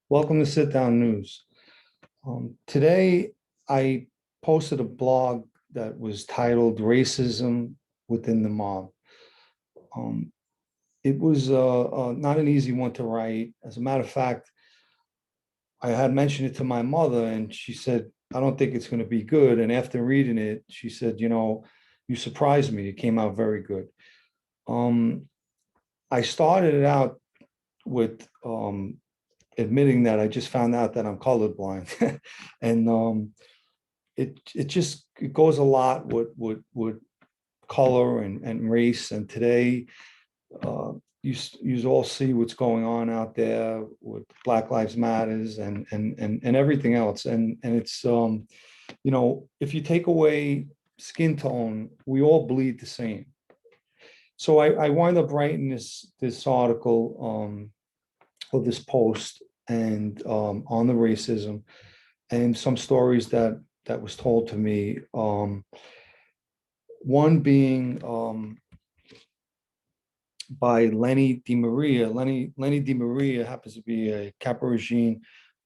Welcome to Sit Down News. Today, I posted a blog that was titled Racism Within the Mob. Um, it was not an easy one to write. As a matter of fact, I had mentioned it to my mother, and she said, I don't think it's going to be good. And after reading it, she said, you surprised me. It came out very good. Um, I started it out with admitting that I just found out that I'm colorblind, and it goes a lot with color and race. And today, uh, you all see what's going on out there with Black Lives Matters and everything else. And it's if you take away skin tone, we all bleed the same. So I wind up writing this article or this post and on the racism and some stories that was told to me. One being by Lenny DiMaria. Lenny DiMaria happens to be a Caporegine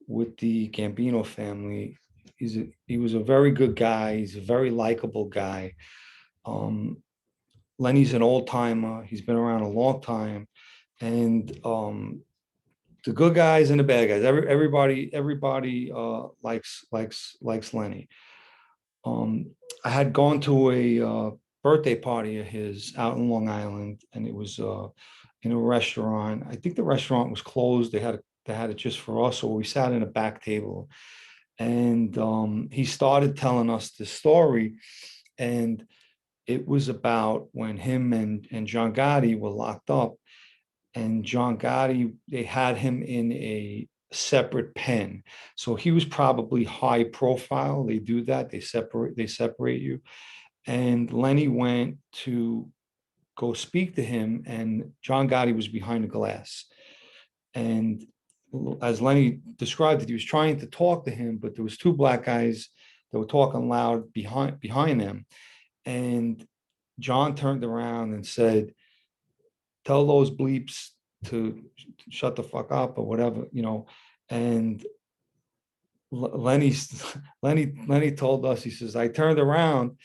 with the Gambino family. He was a very good guy. He's a very likable guy. Lenny's an old timer. He's been around a long time, and the good guys and the bad guys. Everybody likes Lenny. I had gone to a birthday party of his out in Long Island, and it was in a restaurant. I think the restaurant was closed. They had it just for us, so we sat in a back table, and he started telling us the story, and it was about when him and John Gotti were locked up, and John Gotti, they had him in a separate pen. So he was probably high profile. They do that. They separate you. And Lenny went to go speak to him, and John Gotti was behind the glass. And as Lenny described it, he was trying to talk to him, but there was two black guys that were talking loud behind them. And John turned around and said, tell those bleeps to shut the fuck up or whatever. And Lenny told us, he says, I turned around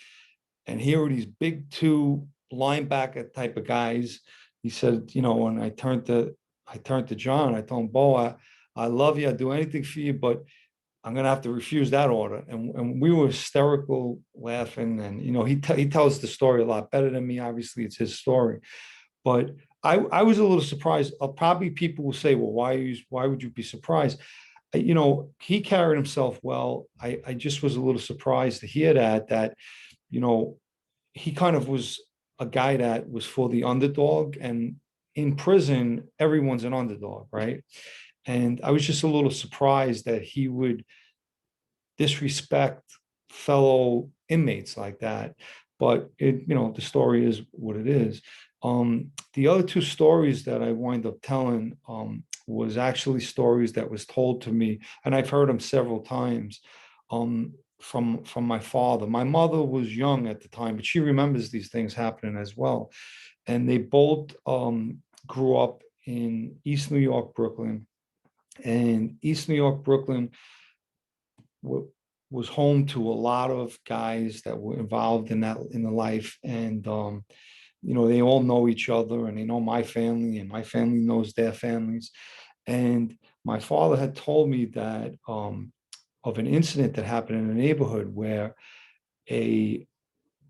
and here were these big two linebacker type of guys. He said, and I turned to John. I told him, Bo, I love you. I'd do anything for you, but I'm going to have to refuse that order. And we were hysterical laughing. And, he tells the story a lot better than me. Obviously, it's his story. But I was a little surprised. Probably people will say, well, why would you be surprised? He carried himself well. I just was a little surprised to hear that, he kind of was a guy that was for the underdog. And in prison, everyone's an underdog, right? And I was just a little surprised that he would disrespect fellow inmates like that. But the story is what it is. The other two stories that I wind up telling was actually stories that was told to me, and I've heard them several times from my father. My mother was young at the time, but she remembers these things happening as well. And they both grew up in East New York, Brooklyn. And East New York, Brooklyn was home to a lot of guys that were involved in the life. And they all know each other, and they know my family, and my family knows their families. And my father had told me that of an incident that happened in a neighborhood where a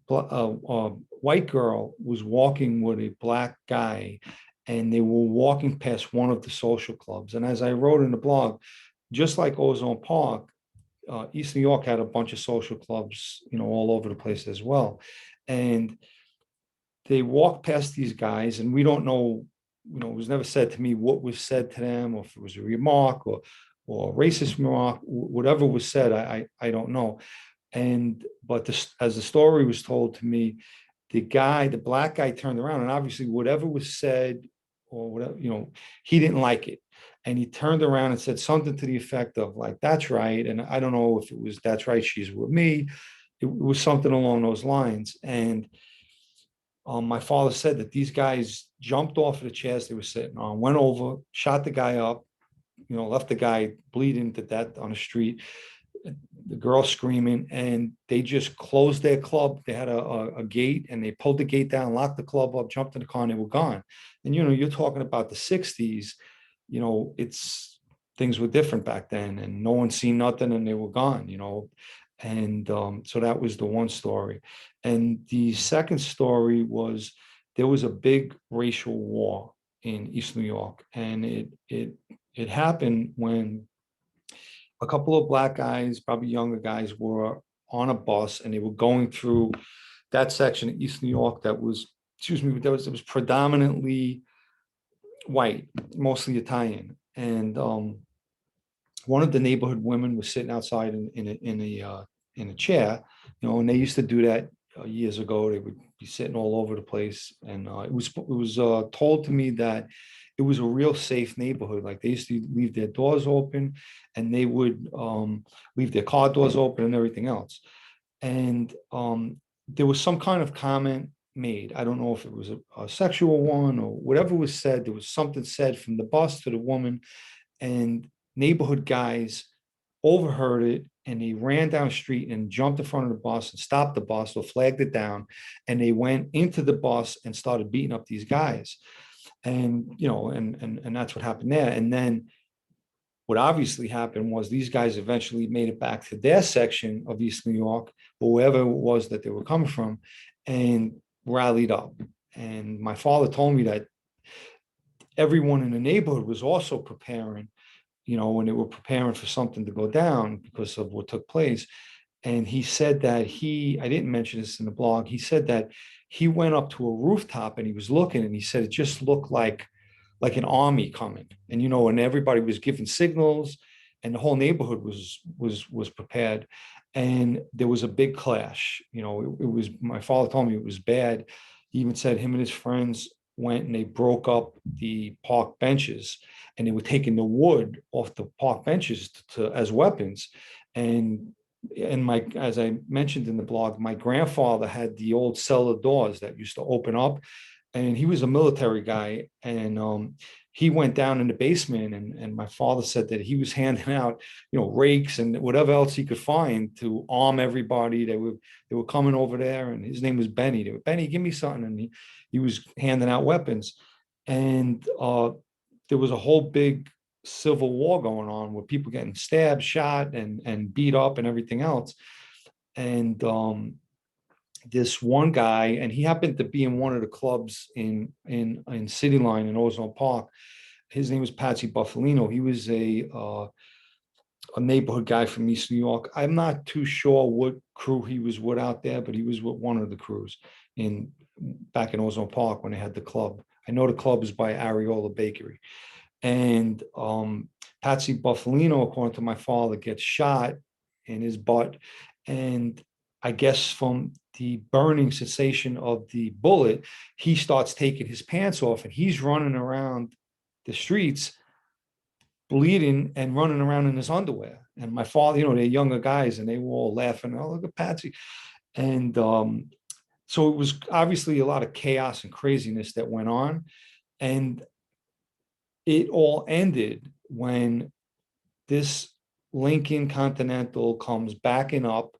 white girl was walking with a black guy, and they were walking past one of the social clubs. And as I wrote in the blog, just like Ozone Park, East New York had a bunch of social clubs, all over the place as well. And they walked past these guys, and we don't know, it was never said to me what was said to them, or if it was a remark or a racist remark, whatever was said, I don't know. But as the story was told to me, the black guy turned around, and obviously whatever was said or whatever, he didn't like it. And he turned around and said something to the effect of like, that's right. And I don't know if it was, that's right, she's with me. It was something along those lines. And my father said that these guys jumped off of the chairs they were sitting on, went over, shot the guy up, left the guy bleeding to death on the street, the girl screaming, and they just closed their club. They had a gate, and they pulled the gate down, locked the club up, jumped in the car, and they were gone. And you're talking about the 60s. It's things were different back then, and no one seen nothing, and they were gone. And so that was the one story. And the second story was, there was a big racial war in East New York, and it happened when a couple of black guys, probably younger guys, were on a bus, and they were going through that section of East New York that was, excuse me, it was predominantly white, mostly Italian. And one of the neighborhood women was sitting outside in a chair, and they used to do that years ago. They would be sitting all over the place, and it was told to me that it was a real safe neighborhood. Like, they used to leave their doors open, and they would leave their car doors open and everything else. And there was some kind of comment made. I don't know if it was a sexual one or whatever was said. There was something said from the boss to the woman, and neighborhood guys overheard it, and they ran down the street and jumped in front of the bus and stopped the bus or flagged it down, and they went into the bus and started beating up these guys. And and that's what happened there. And then what obviously happened was, these guys eventually made it back to their section of East New York, or wherever it was that they were coming from, and rallied up. And my father told me that everyone in the neighborhood was also preparing, when they were preparing for something to go down because of what took place. And he said that I didn't mention this in the blog, he said that he went up to a rooftop and he was looking, and he said it just looked like an army coming. And and everybody was giving signals, and the whole neighborhood was prepared. And there was a big clash. It was, my father told me, it was bad. He even said him and his friends went and they broke up the park benches, and they were taking the wood off the park benches as weapons. And as I mentioned in the blog, my grandfather had the old cellar doors that used to open up, and he was a military guy. And he went down in the basement, and my father said that he was handing out rakes and whatever else he could find to arm everybody. They were coming over there, and his name was Benny. They were, Benny, give me something. And he was handing out weapons. And there was a whole big civil war going on, with people getting stabbed, shot, and beat up and everything else. And this one guy, and he happened to be in one of the clubs in City Line in Ozone Park. His name was Patsy Buffalino. He was a neighborhood guy from East New York. I'm not too sure what crew he was with out there, but he was with one of the crews back in Ozone Park when they had the club. I know the club is by Areola Bakery. And Patsy Buffalino, according to my father, gets shot in his butt. And I guess from the burning sensation of the bullet, he starts taking his pants off, and he's running around the streets bleeding and running around in his underwear. And my father, they're younger guys, and they were all laughing. Oh, look at Patsy. And so it was obviously a lot of chaos and craziness that went on. And it all ended when this Lincoln Continental comes backing up,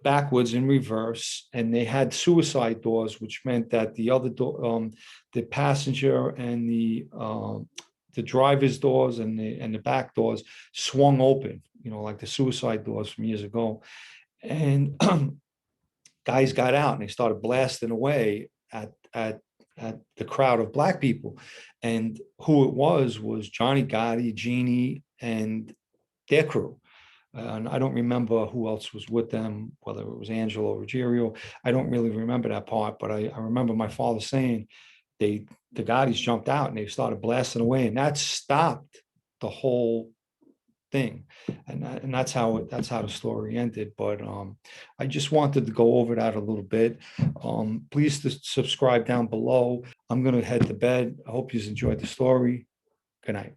backwards in reverse, and they had suicide doors, which meant that the other door, the passenger and the driver's doors and the back doors swung open, like the suicide doors from years ago. And guys got out, and they started blasting away at the crowd of black people. And who it was Johnny Gotti, Jeannie, and their crew. And I don't remember who else was with them, whether it was Angelo Ruggiero. I don't really remember that part, but I remember my father saying the Gottis jumped out and they started blasting away, and that stopped the whole thing. And that's how the story ended. But I just wanted to go over that a little bit. Please subscribe down below. I'm going to head to bed. I hope you enjoyed the story. Good night.